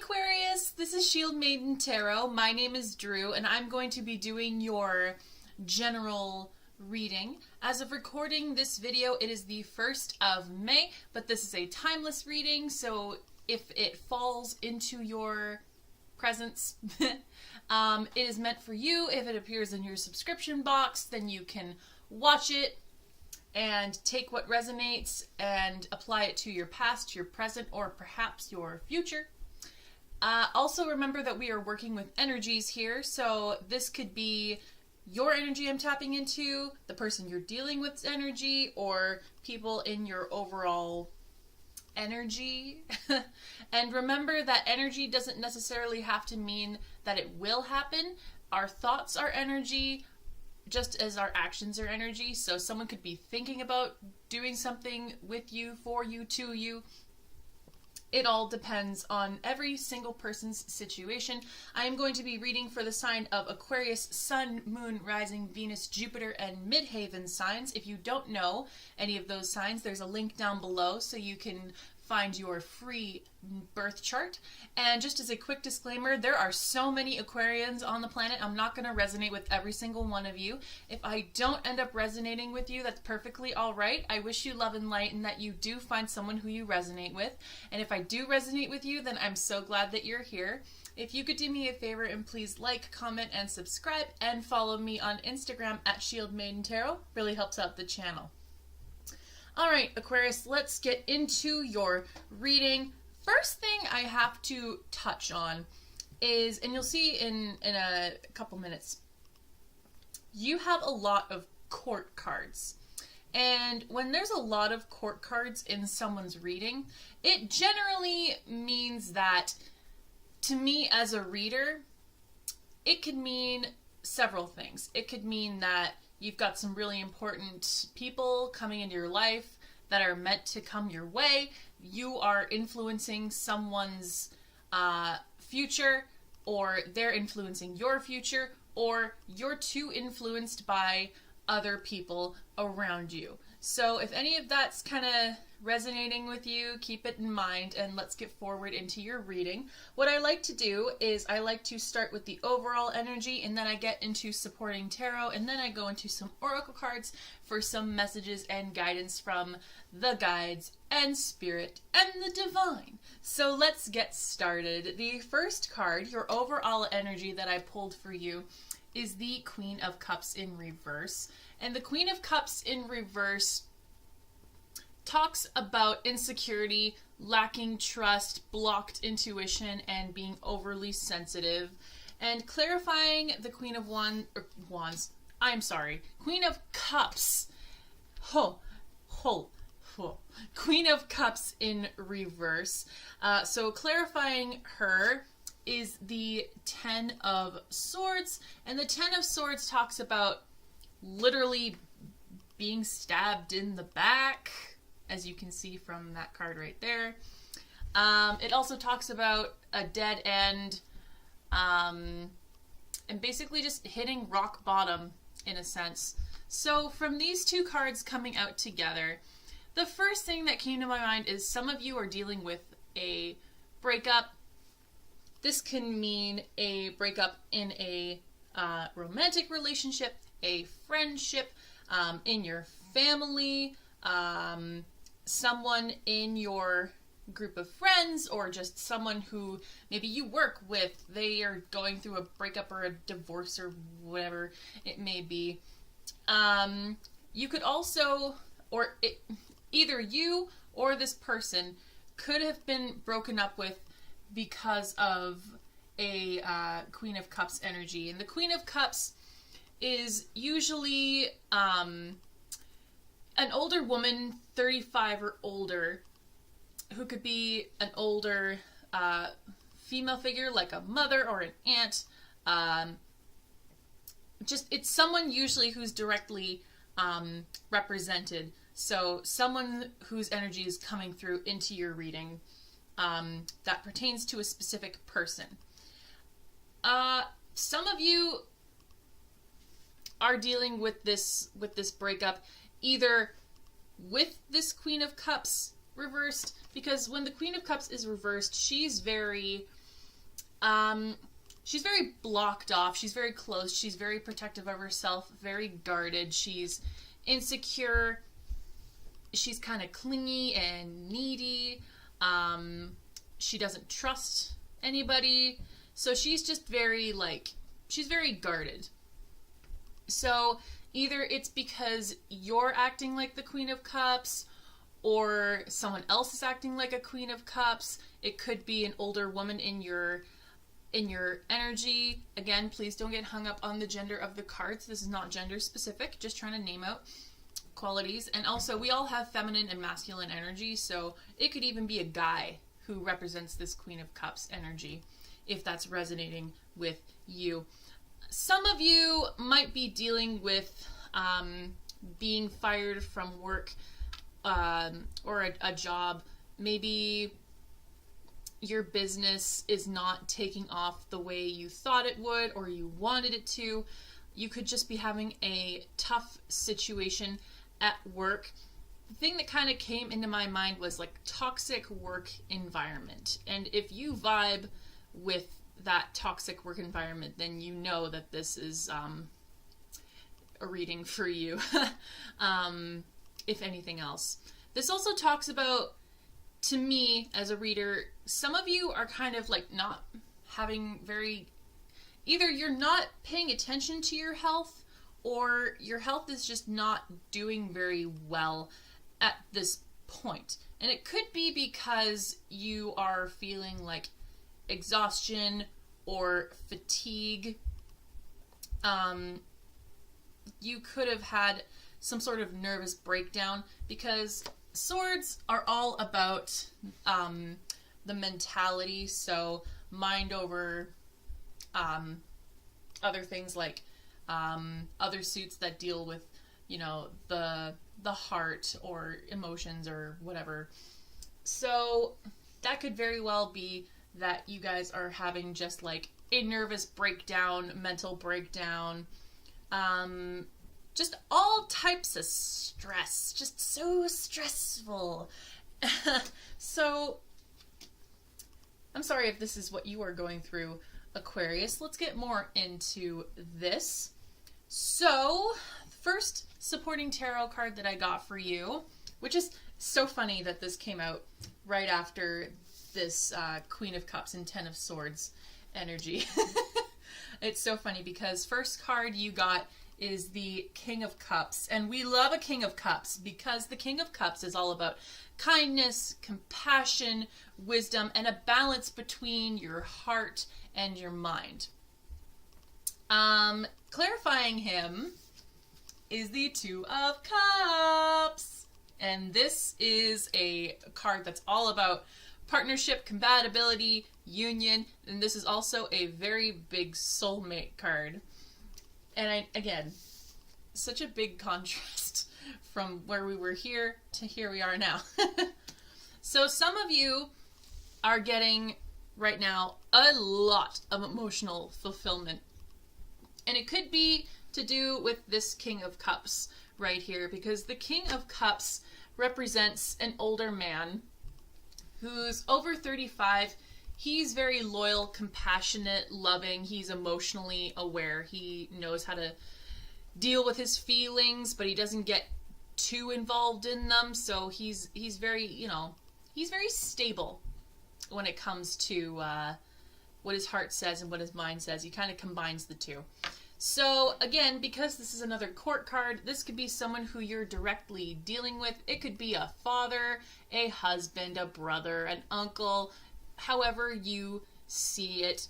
Aquarius, this is Shieldmaiden Tarot. My name is Drew and I'm going to be doing your general reading. As of recording this video, it is the 1st of May, but this is a timeless reading, so if it falls into your presence, it is meant for you. If it appears in your subscription box, then you can watch it and take what resonates and apply it to your past, your present, or perhaps your future. Also remember that we are working with energies here, so this could be your energy I'm tapping into, the person you're dealing with's energy, or people in your overall energy. And remember that energy doesn't necessarily have to mean that it will happen. Our thoughts are energy, just as our actions are energy. So someone could be thinking about doing something with you, for you, to you. It all depends on every single person's situation. I am going to be reading for the sign of Aquarius, Sun, Moon, Rising, Venus, Jupiter, and Midheaven signs. If you don't know any of those signs, there's a link down below so you can find your free birth chart. And just as a quick disclaimer, there are so many Aquarians on the planet. I'm not going to resonate with every single one of you. If I don't end up resonating with you, that's perfectly all right. I wish you love and light and that you do find someone who you resonate with. And if I do resonate with you, then I'm so glad that you're here. If you could do me a favor and please like, comment, and subscribe, and follow me on Instagram at Shieldmaiden Tarot. Really helps out the channel. Alright, Aquarius, let's get into your reading. First thing I have to touch on is, and you'll see in a couple minutes, you have a lot of court cards. And when there's a lot of court cards in someone's reading, it generally means that, to me as a reader, it could mean several things. It could mean that you've got some really important people coming into your life that are meant to come your way. You are influencing someone's future, or they're influencing your future, or you're too influenced by other people around you. So if any of that's kind of resonating with you, keep it in mind, and let's get forward into your reading. What I like to do is I like to start with the overall energy, and then I get into supporting tarot, and then I go into some oracle cards for some messages and guidance from the guides and spirit and the divine. So let's get started. The first card, your overall energy that I pulled for you, is the Queen of Cups in reverse. And the Queen of Cups in reverse talks about insecurity, lacking trust, blocked intuition, and being overly sensitive. And clarifying the Queen of Queen of Cups. Queen of Cups in reverse. So clarifying her is the Ten of Swords. And the Ten of Swords talks about literally being stabbed in the back, as you can see from that card right there. It also talks about a dead end, and basically just hitting rock bottom in a sense. So from these two cards coming out together, the first thing that came to my mind is some of you are dealing with a breakup. This can mean a breakup in a romantic relationship, a friendship, in your family, someone in your group of friends, or just someone who maybe you work with. They are going through a breakup or a divorce or whatever it may be. You could also, either you or this person could have been broken up with because of a Queen of Cups energy. And the Queen of Cups is usually an older woman, 35 or older, who could be an older female figure like a mother or an aunt. It's someone usually who's directly represented. So someone whose energy is coming through into your reading that pertains to a specific person. Some of you are dealing with this breakup either with this Queen of Cups reversed, because when the Queen of Cups is reversed, she's very She's very blocked off. She's very close. She's very protective of herself, very guarded. She's insecure. She's kind of clingy and needy. She doesn't trust anybody. So she's just very, like, she's very guarded. So either it's because you're acting like the Queen of Cups, or someone else is acting like a Queen of Cups. It could be an older woman in your energy. Again, please don't get hung up on the gender of the cards. This is not gender specific, just trying to name out qualities. And also, we all have feminine and masculine energy, so it could even be a guy who represents this Queen of Cups energy, if that's resonating with you. Some of you might be dealing with being fired from work or a job. Maybe your business is not taking off the way you thought it would or you wanted it to. You could just be having a tough situation at work. The thing that kind of came into my mind was like toxic work environment. And if you vibe with that toxic work environment, then you know that this is a reading for you, if anything else. This also talks about, to me as a reader, some of you are kind of like not having either you're not paying attention to your health, or your health is just not doing very well at this point. And it could be because you are feeling like exhaustion or fatigue. You could have had some sort of nervous breakdown, because swords are all about the mentality, so mind over other things, like other suits that deal with, you know, the heart or emotions or whatever. So that could very well be that you guys are having just like a nervous breakdown, mental breakdown, just all types of stress, just so stressful. So I'm sorry if this is what you are going through, Aquarius. Let's get more into this. So, first supporting tarot card that I got for you, which is so funny that this came out right after this Queen of Cups and Ten of Swords energy. It's so funny because first card you got is the King of Cups, and we love a King of Cups because the King of Cups is all about kindness, compassion, wisdom, and a balance between your heart and your mind. Clarifying him is the Two of Cups, and this is a card that's all about partnership, compatibility, union, and this is also a very big soulmate card. And again, such a big contrast from where we were here to here we are now. So some of you are getting right now a lot of emotional fulfillment. And it could be to do with this King of Cups right here, because the King of Cups represents an older man who's over 35. He's very loyal, compassionate, loving. He's emotionally aware. He knows how to deal with his feelings, but he doesn't get too involved in them. So he's very, he's very stable when it comes to what his heart says and what his mind says. He kind of combines the two. So again, because this is another court card, this could be someone who you're directly dealing with. It could be a father, a husband, a brother, an uncle, however you see it.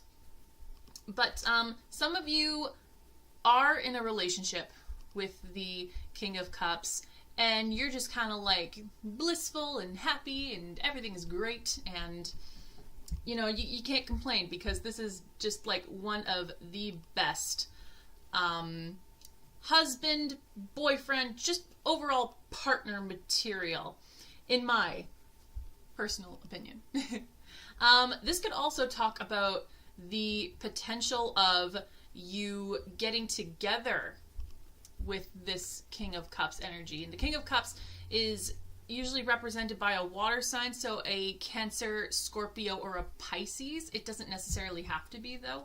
But some of you are in a relationship with the King of Cups, and you're just kind of like blissful and happy and everything is great, and you can't complain because this is just like one of the best husband, boyfriend, just overall partner material, in my personal opinion. This could also talk about the potential of you getting together with this King of Cups energy. And the King of Cups is usually represented by a water sign, so a Cancer, Scorpio, or a Pisces. It doesn't necessarily have to be, though.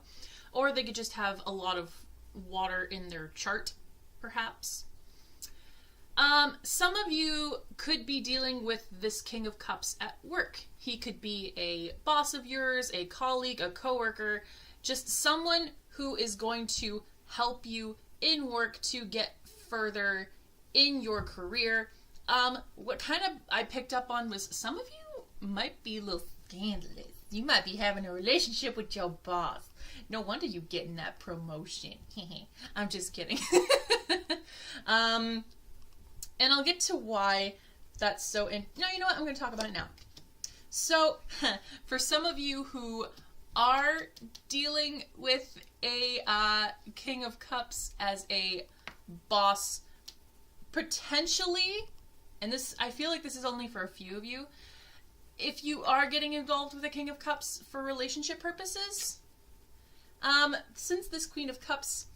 Or they could just have a lot of water in their chart, perhaps. Some of you could be dealing with this King of Cups at work. He could be a boss of yours, a colleague, a coworker, just someone who is going to help you in work to get further in your career. What kind of I picked up on was some of you might be a little scandalous. You might be having a relationship with your boss. No wonder you getting that promotion. I'm just kidding. And I'll get to why that's so no, you know what? I'm going to talk about it now. So, for some of you who are dealing with a King of Cups as a boss, potentially, and this, I feel like this is only for a few of you, if you are getting involved with a King of Cups for relationship purposes, since this Queen of Cups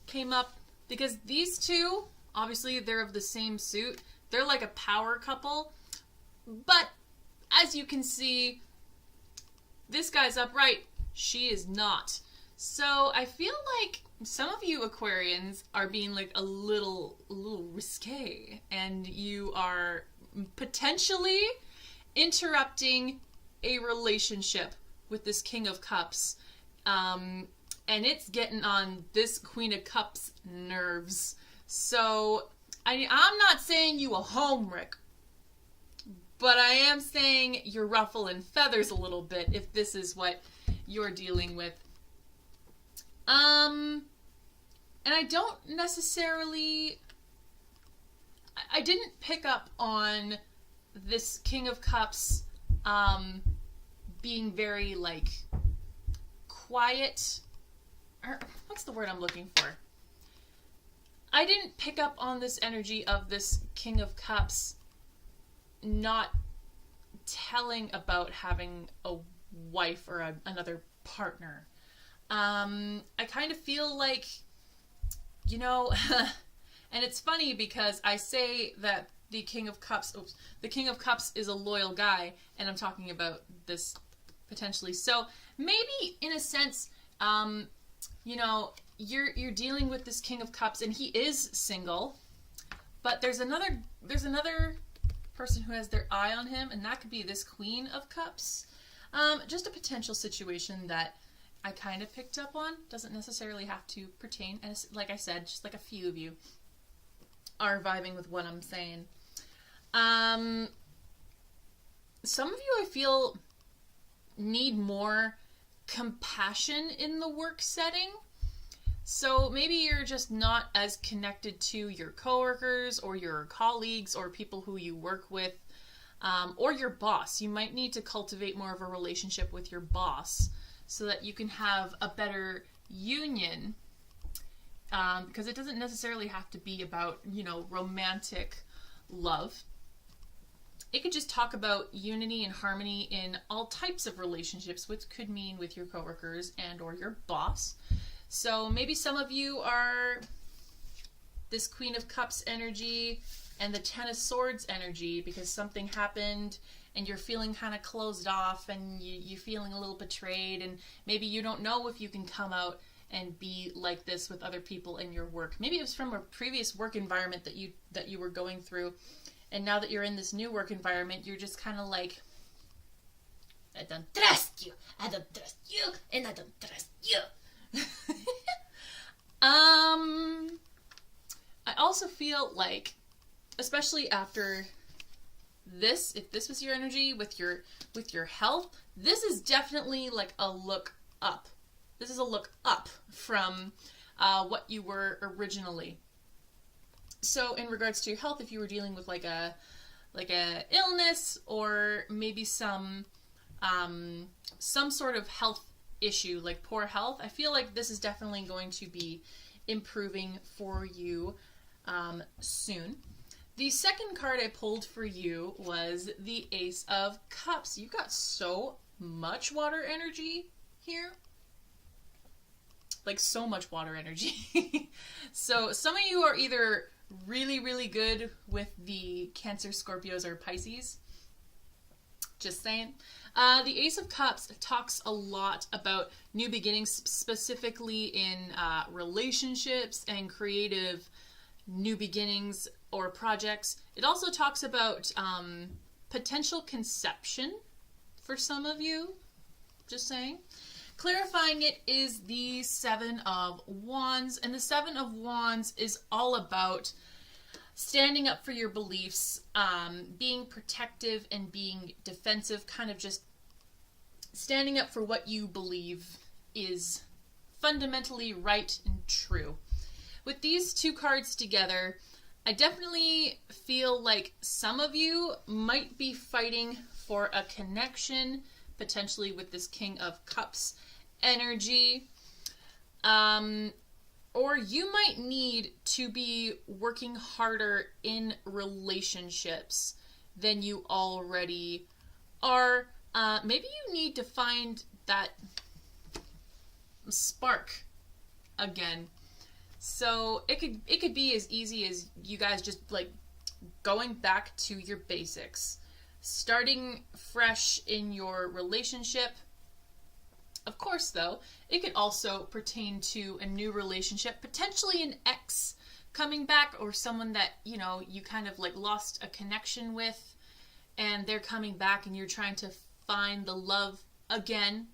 came up, because these two, obviously they're of the same suit, they're like a power couple, but as you can see, this guy's upright, she is not. So I feel like some of you Aquarians are being like a little risque, and you are potentially interrupting a relationship with this King of Cups. And it's getting on this Queen of Cups nerves. So I'm not saying you a home wreck, but I am saying you're ruffling feathers a little bit if this is what you're dealing with. And I don't necessarily, I didn't pick up on this King of Cups being very like quiet, or what's the word I'm looking for? I didn't pick up on this energy of this King of Cups not telling about having a wife or another partner. I kind of feel like, you know, and it's funny because I say that the King of Cups is a loyal guy, and I'm talking about this potentially. So maybe in a sense, you know, you're dealing with this King of Cups, and he is single, but there's another person who has their eye on him, and that could be this Queen of Cups. Just a potential situation that I kind of picked up on. Doesn't necessarily have to pertain, and like I said, just like a few of you are vibing with what I'm saying. Some of you, I feel, need more compassion in the work setting. So maybe you're just not as connected to your coworkers or your colleagues or people who you work with, or your boss. You might need to cultivate more of a relationship with your boss so that you can have a better union, because it doesn't necessarily have to be about, you know, romantic love. It could just talk about unity and harmony in all types of relationships, which could mean with your coworkers and or your boss. So maybe some of you are this Queen of Cups energy and the Ten of Swords energy because something happened and you're feeling kind of closed off and you're feeling a little betrayed, and maybe you don't know if you can come out and be like this with other people in your work. Maybe it was from a previous work environment that you were going through, and now that you're in this new work environment, you're just kind of like, I don't trust you, I don't trust you, and I don't trust you. I also feel like, especially after this, if this was your energy with your health, this is definitely like a look up. This is a look up from what you were originally. So in regards to your health, if you were dealing with like a illness or maybe some sort of health issue, like poor health, I feel like this is definitely going to be improving for you soon. The second card I pulled for you was the Ace of Cups. You got so much water energy here. Like so much water energy. So some of you are either really, really good with the Cancer, Scorpios, or Pisces. Just saying. The Ace of Cups talks a lot about new beginnings, specifically in relationships and creative new beginnings or projects. It also talks about potential conception for some of you. Just saying. Clarifying it is the Seven of Wands, and the Seven of Wands is all about standing up for your beliefs, being protective and being defensive, kind of just standing up for what you believe is fundamentally right and true. With these two cards together, I definitely feel like some of you might be fighting for a connection, potentially with this King of Cups energy. Or you might need to be working harder in relationships than you already are. Maybe you need to find that spark again. So it could be as easy as you guys just like going back to your basics, starting fresh in your relationship. Of course, though, it could also pertain to a new relationship, potentially an ex coming back, or someone that, you know, you kind of like lost a connection with and they're coming back and you're trying to find the love again.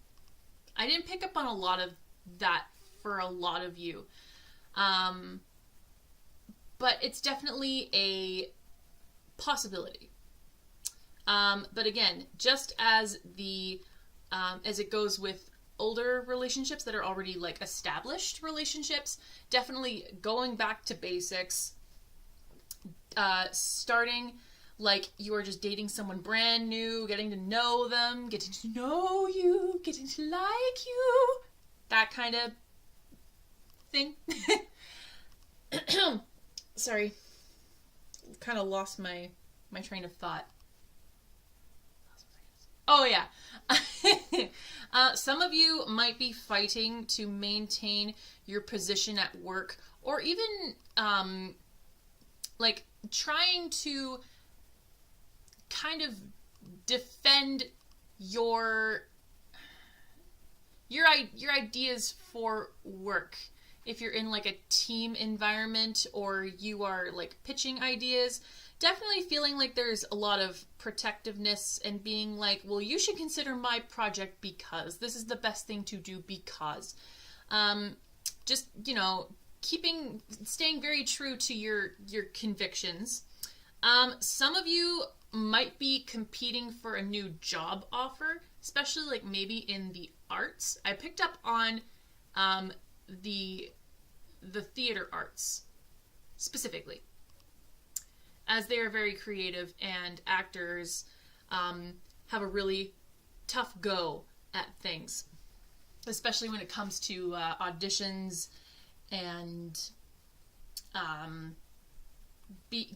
I didn't pick up on a lot of that for a lot of you. But it's definitely a possibility. But again, just as it goes with older relationships that are already like established relationships, definitely going back to basics, starting like you are just dating someone brand new, getting to know them, getting to know you, getting to like you, that kind of thing. Sorry, kind of lost my train of thought. Oh yeah. Some of you might be fighting to maintain your position at work, or even like trying to kind of defend your ideas for work. If you're in like a team environment or you are like pitching ideas, definitely feeling like there's a lot of protectiveness and being like, well, you should consider my project because this is the best thing to do because. Just, you know, staying very true to your convictions. Some of you might be competing for a new job offer, especially like maybe in the arts. I picked up on the theater arts specifically, as they are very creative and actors have a really tough go at things, especially when it comes to auditions and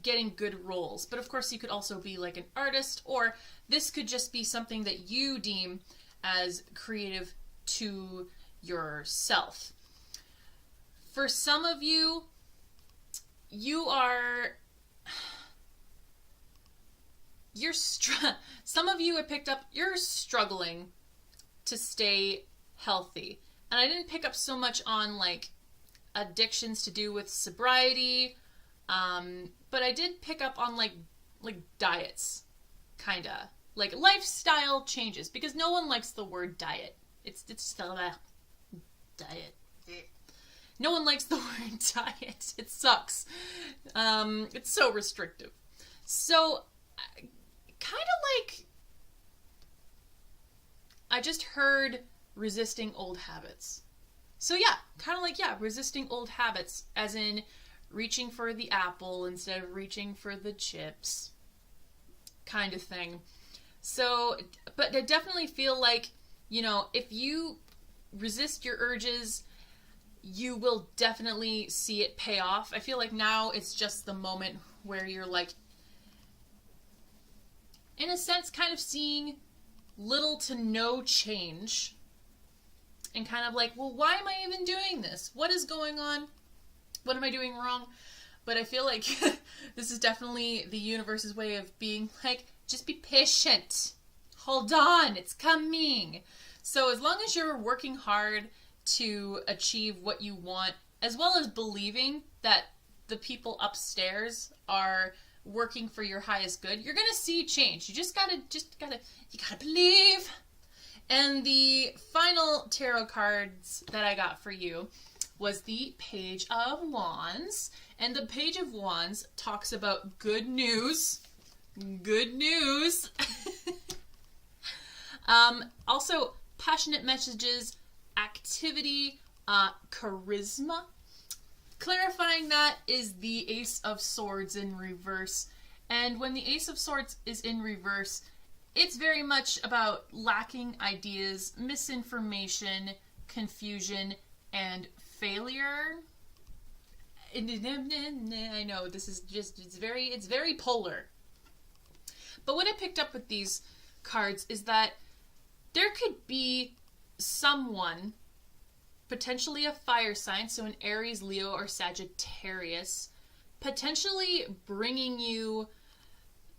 getting good roles. But of course you could also be like an artist, or this could just be something that you deem as creative to yourself. For some of you, some of you have picked up, you're struggling to stay healthy. And I didn't pick up so much on like addictions to do with sobriety, but I did pick up on like diets, kinda. Like lifestyle changes, because no one likes the word diet. It's still a diet. No one likes the word diet. It sucks. It's so restrictive. So, kind of like, I just heard resisting old habits. So yeah, kind of like, yeah, resisting old habits, as in reaching for the apple instead of reaching for the chips, kind of thing. So, but I definitely feel like, you know, if you resist your urges, you will definitely see it pay off. I feel like now it's just the moment where you're like, in a sense, kind of seeing little to no change and kind of like, well, why am I even doing this? What is going on? What am I doing wrong? But I feel like this is definitely the universe's way of being like, just be patient. Hold on, it's coming. So as long as you're working hard to achieve what you want, as well as believing that the people upstairs are working for your highest good, you're gonna see change. You gotta believe. And the final tarot cards that I got for you was the Page of Wands. And the Page of Wands talks about good news. Good news. Also, passionate messages, activity, charisma. Clarifying that is the Ace of Swords in reverse. And when the Ace of Swords is in reverse, it's very much about lacking ideas, misinformation, confusion, and failure. I know this is just, it's very polar. But what I picked up with these cards is that there could be someone, potentially a fire sign, so an Aries, Leo, or Sagittarius, potentially bringing you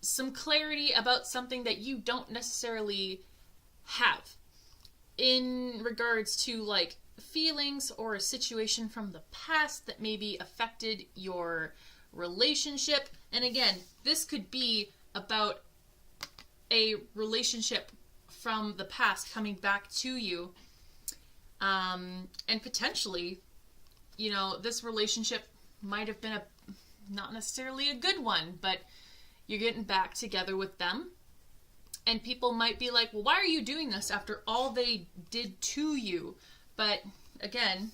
some clarity about something that you don't necessarily have in regards to like feelings or a situation from the past that maybe affected your relationship. And again, this could be about a relationship from the past coming back to you. And potentially, you know, this relationship might have been not necessarily a good one, but you're getting back together with them. And people might be like, well, why are you doing this after all they did to you? But again,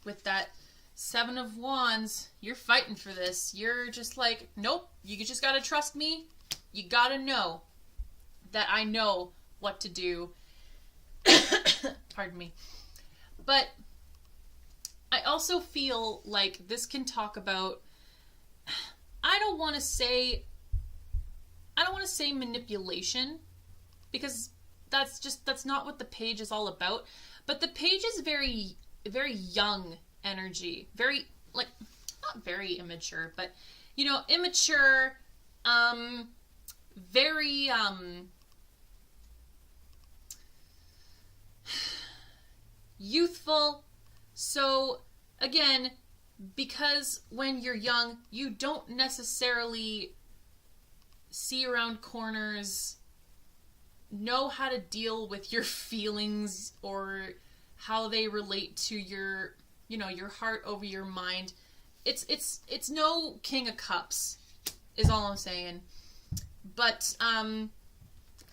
with that Seven of Wands, you're fighting for this. You're just like, nope, you just gotta trust me. You gotta know that I know what to do. Pardon me. But I also feel like this can talk about, I don't want to say manipulation, because that's not what the page is all about. But the page is very, very young energy, very, like, not very immature, but, you know, immature, very, youthful. So again, because when you're young, you don't necessarily see around corners, know how to deal with your feelings or how they relate to your, you know, your heart over your mind. It's no King of Cups, is all I'm saying. But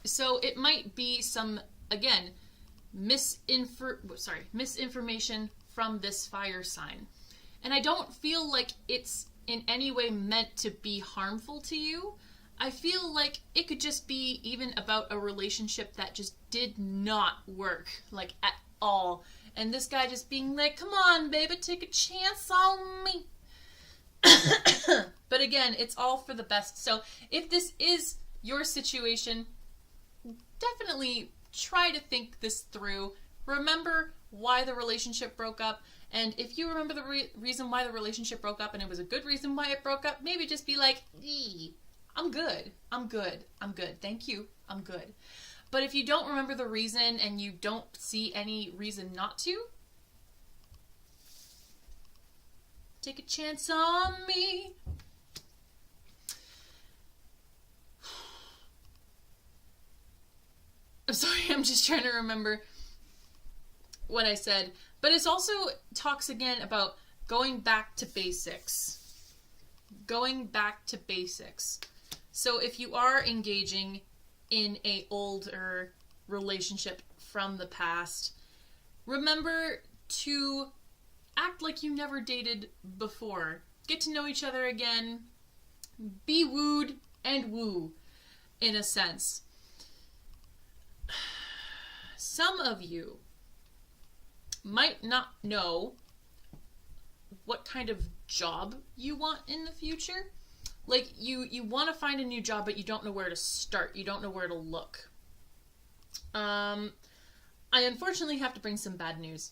so it might be some, again, misinformation from this fire sign. And I don't feel like it's in any way meant to be harmful to you. I feel like it could just be even about a relationship that just did not work, like, at all. And this guy just being like, come on, baby, take a chance on me. But again, it's all for the best. So if this is your situation, definitely try to think this through. Remember why the relationship broke up. And if you remember the reason why the relationship broke up and it was a good reason why it broke up, maybe just be like, I'm good. I'm good. I'm good. Thank you. I'm good. But if you don't remember the reason and you don't see any reason not to, take a chance on me. I'm sorry, I'm just trying to remember what I said. But it also talks again about going back to basics. Going back to basics. So if you are engaging in a older relationship from the past, remember to act like you never dated before. Get to know each other again. Be wooed and woo, in a sense. Some of you might not know what kind of job you want in the future. Like, you want to find a new job, but you don't know where to start. You don't know where to look. I unfortunately have to bring some bad news.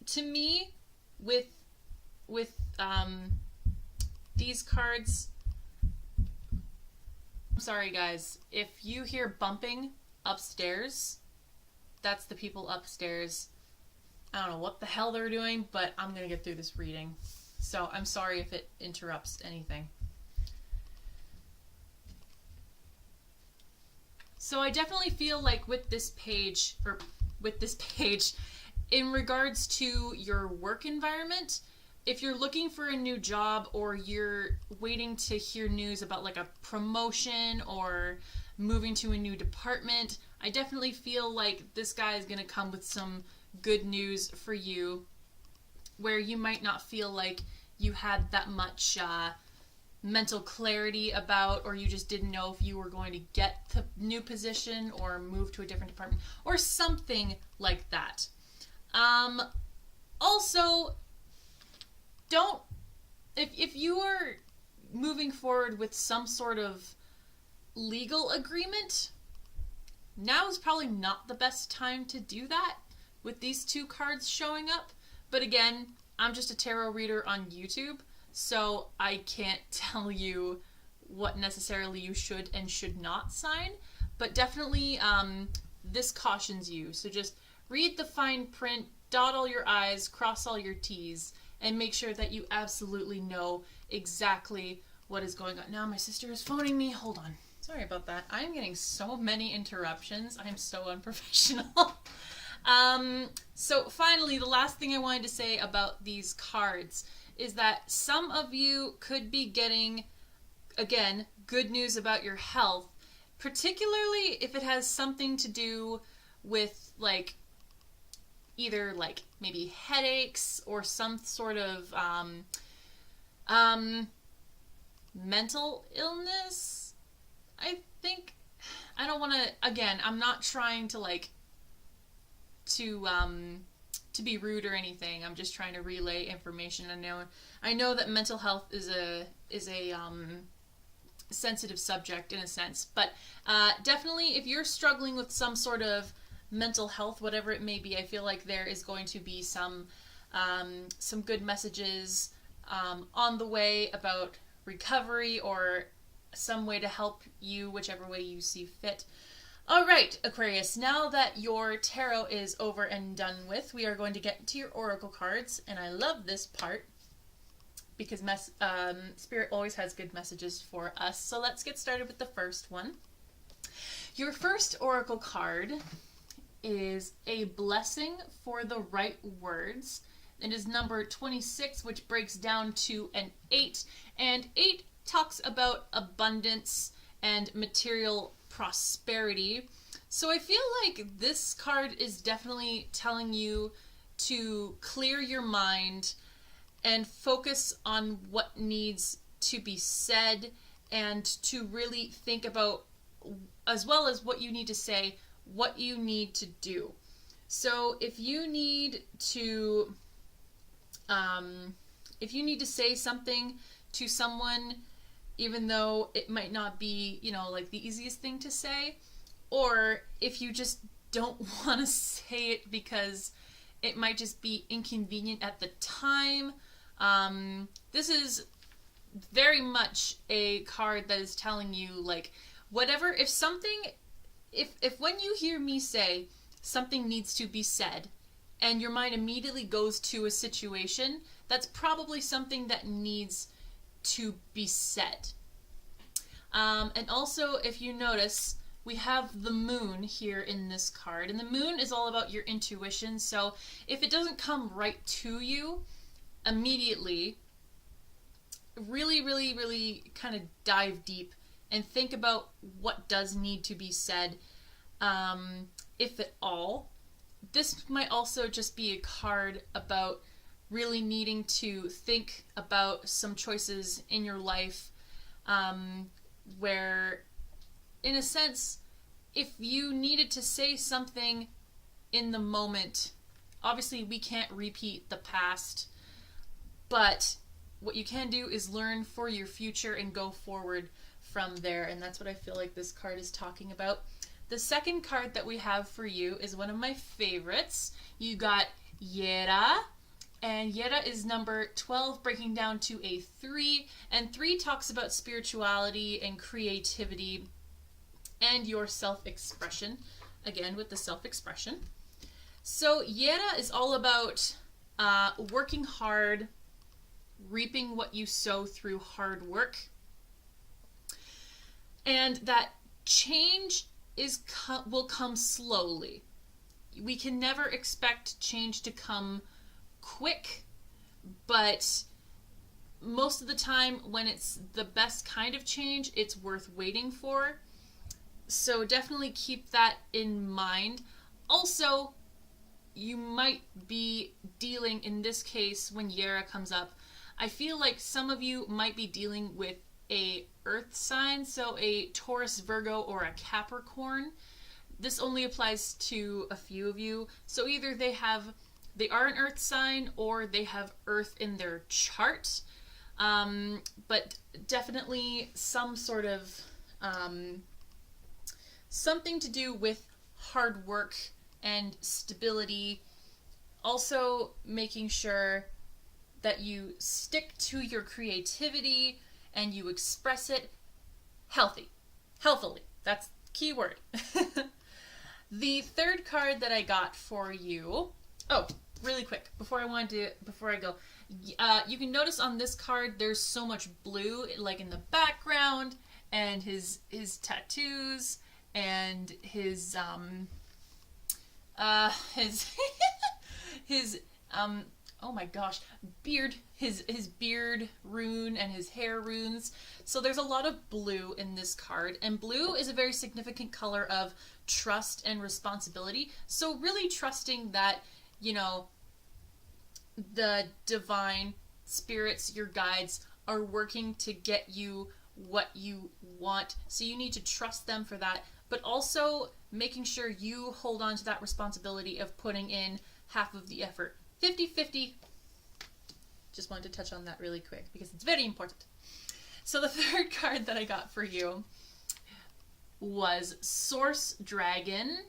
To me, with these cards, I'm sorry guys, if you hear bumping upstairs, that's the people upstairs. I don't know what the hell they're doing, but I'm gonna get through this reading. So I'm sorry if it interrupts anything. So I definitely feel like with this page, in regards to your work environment, if you're looking for a new job or you're waiting to hear news about like a promotion or moving to a new department, I definitely feel like this guy is going to come with some good news for you where you might not feel like you had that much mental clarity about, or you just didn't know if you were going to get the new position or move to a different department or something like that. Also, if you are moving forward with some sort of legal agreement, now is probably not the best time to do that with these two cards showing up. But again, I'm just a tarot reader on YouTube, so I can't tell you what necessarily you should and should not sign, but definitely this cautions you. So just read the fine print, dot all your I's, cross all your T's, and make sure that you absolutely know exactly what is going on. Now my sister is phoning me. Hold on. Sorry about that. I'm getting so many interruptions. I'm so unprofessional. So finally, the last thing I wanted to say about these cards is that some of you could be getting, again, good news about your health, particularly if it has something to do with like either like maybe headaches or some sort of mental illness. I think, I don't want to, again, I'm not trying to like to be rude or anything. I'm just trying to relay information. I know that mental health is a sensitive subject in a sense, but definitely if you're struggling with some sort of mental health, whatever it may be, I feel like there is going to be some good messages on the way about recovery or some way to help you, whichever way you see fit. All right, Aquarius, now that your tarot is over and done with, we are going to get to your oracle cards, and I love this part because Spirit always has good messages for us. So let's get started with the first one. Your first oracle card is a blessing for the right words. It is number 26, which breaks down to an 8, and 8 talks about abundance and material prosperity. So I feel like this card is definitely telling you to clear your mind and focus on what needs to be said and to really think about, as well as what you need to say, what you need to do. So if you need to say something to someone, even though it might not be, like the easiest thing to say, or if you just don't want to say it because it might just be inconvenient at the time, this is very much a card that is telling you, like, whatever, if when you hear me say something needs to be said and your mind immediately goes to a situation, that's probably something that needs to be said. And also, if you notice, we have the moon here in this card, and the moon is all about your intuition. So if it doesn't come right to you immediately, really kind of dive deep and think about what does need to be said, if at all. This might also just be a card about really needing to think about some choices in your life, where, in a sense, if you needed to say something in the moment, obviously we can't repeat the past, but what you can do is learn for your future and go forward from there, and that's what I feel like this card is talking about. The second card that we have for you is one of my favorites. You got Yera, And Yera is number 12, breaking down to a 3. And 3 talks about spirituality and creativity and your self-expression. Again, with the self-expression. So Yera is all about working hard, reaping what you sow through hard work. And that change will come slowly. We can never expect change to come quick, but most of the time when it's the best kind of change, it's worth waiting for. So definitely keep that in mind. Also, you might be dealing, in this case, when Yera comes up, I feel like some of you might be dealing with a earth sign, so a Taurus, Virgo, or a Capricorn. This only applies to a few of you. So either they are an earth sign or they have earth in their chart. But definitely some sort of something to do with hard work and stability. Also making sure that you stick to your creativity and you express it healthily. That's key word. The third card that I got for you. Oh, really quick, before I go, you can notice on this card there's so much blue, like in the background, and his tattoos and his oh my gosh, beard, his beard rune and his hair runes. So there's a lot of blue in this card, and blue is a very significant color of trust and responsibility. So really trusting that, you know, the divine spirits, your guides, are working to get you what you want. So you need to trust them for that, but also making sure you hold on to that responsibility of putting in half of the effort. 50-50. Just wanted to touch on that really quick because it's very important. So the third card that I got for you was Source Dragon,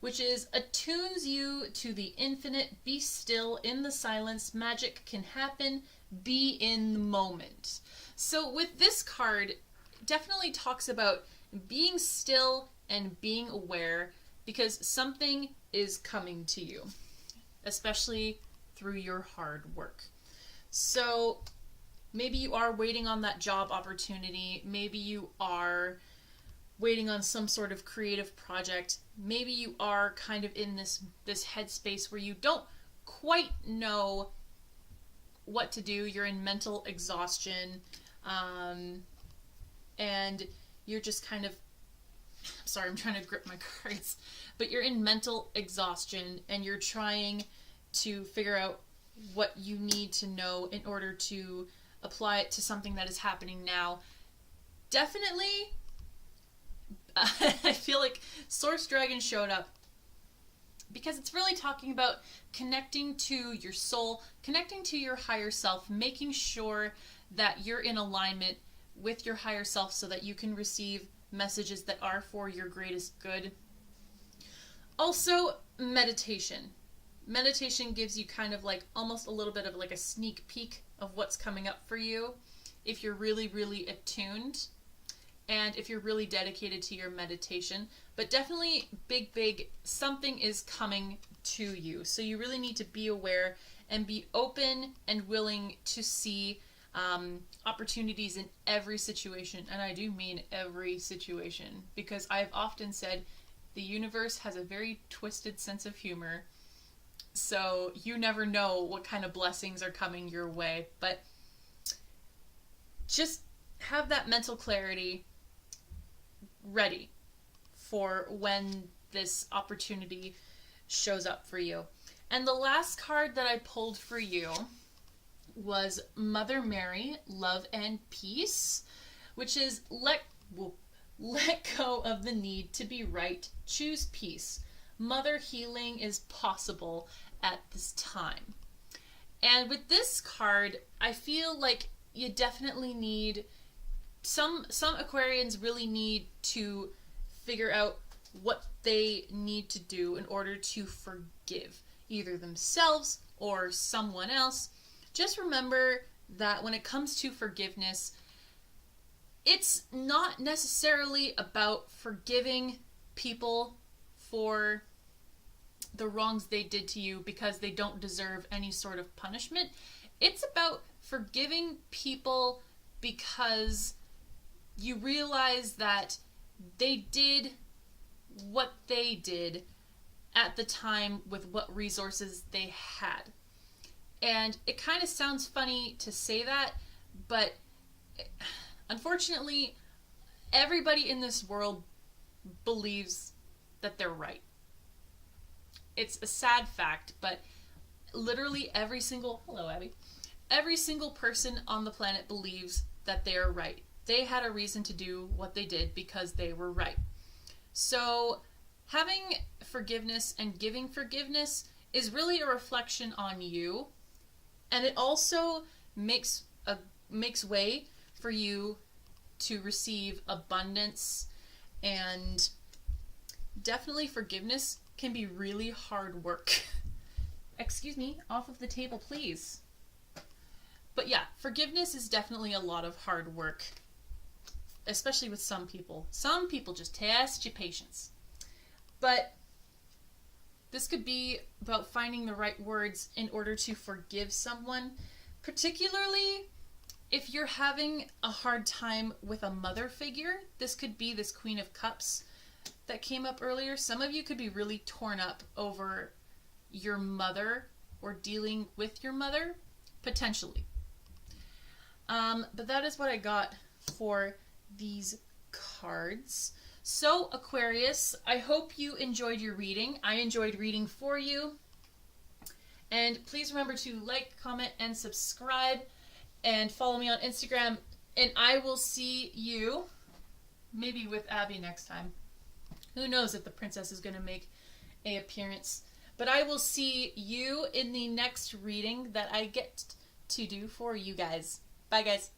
which is attunes you to the infinite. Be still in the silence. Magic can happen. Be in the moment. So with this card, definitely talks about being still and being aware because something is coming to you, especially through your hard work. So maybe you are waiting on that job opportunity. Maybe you are waiting on some sort of creative project. Maybe you are kind of in this headspace where you don't quite know what to do. You're in mental exhaustion, and you're just kind of, sorry, I'm trying to grip my cards, but you're in mental exhaustion and you're trying to figure out what you need to know in order to apply it to something that is happening now. Definitely, I feel like Source Dragon showed up because it's really talking about connecting to your soul, connecting to your higher self, making sure that you're in alignment with your higher self so that you can receive messages that are for your greatest good. Also, meditation. Meditation gives you kind of like almost a little bit of like a sneak peek of what's coming up for you if you're really, really attuned and if you're really dedicated to your meditation. But definitely big, something is coming to you. So you really need to be aware and be open and willing to see opportunities in every situation. And I do mean every situation, because I've often said the universe has a very twisted sense of humor. So you never know what kind of blessings are coming your way. But just have that mental clarity ready for when this opportunity shows up for you. And the last card that I pulled for you was Mother Mary, Love and Peace, which is let go of the need to be right, choose peace. Mother healing is possible at this time. And with this card, I feel like you definitely need, some Aquarians really need to figure out what they need to do in order to forgive. either themselves or someone else, just remember that when it comes to forgiveness, it's not necessarily about forgiving people for the wrongs they did to you because they don't deserve any sort of punishment. It's about forgiving people because you realize that they did what they did at the time with what resources they had. And it kind of sounds funny to say that, but unfortunately, everybody in this world believes that they're right. It's a sad fact, but literally every single person on the planet believes that they are right. They had a reason to do what they did because they were right. So having forgiveness and giving forgiveness is really a reflection on you, and it also makes way for you to receive abundance. And definitely forgiveness can be really hard work. Excuse me, off of the table, please. But yeah, forgiveness is definitely a lot of hard work, especially with some people. Some people just test your patience. But this could be about finding the right words in order to forgive someone, particularly if you're having a hard time with a mother figure. This could be this Queen of Cups that came up earlier. Some of you could be really torn up over your mother or dealing with your mother, potentially. But that is what I got for these cards. So, Aquarius, I hope you enjoyed your reading. I enjoyed reading for you. And please remember to like, comment, and subscribe. And follow me on Instagram. And I will see you, maybe with Abby next time. Who knows if the princess is going to make an appearance. But I will see you in the next reading that I get to do for you guys. Bye, guys.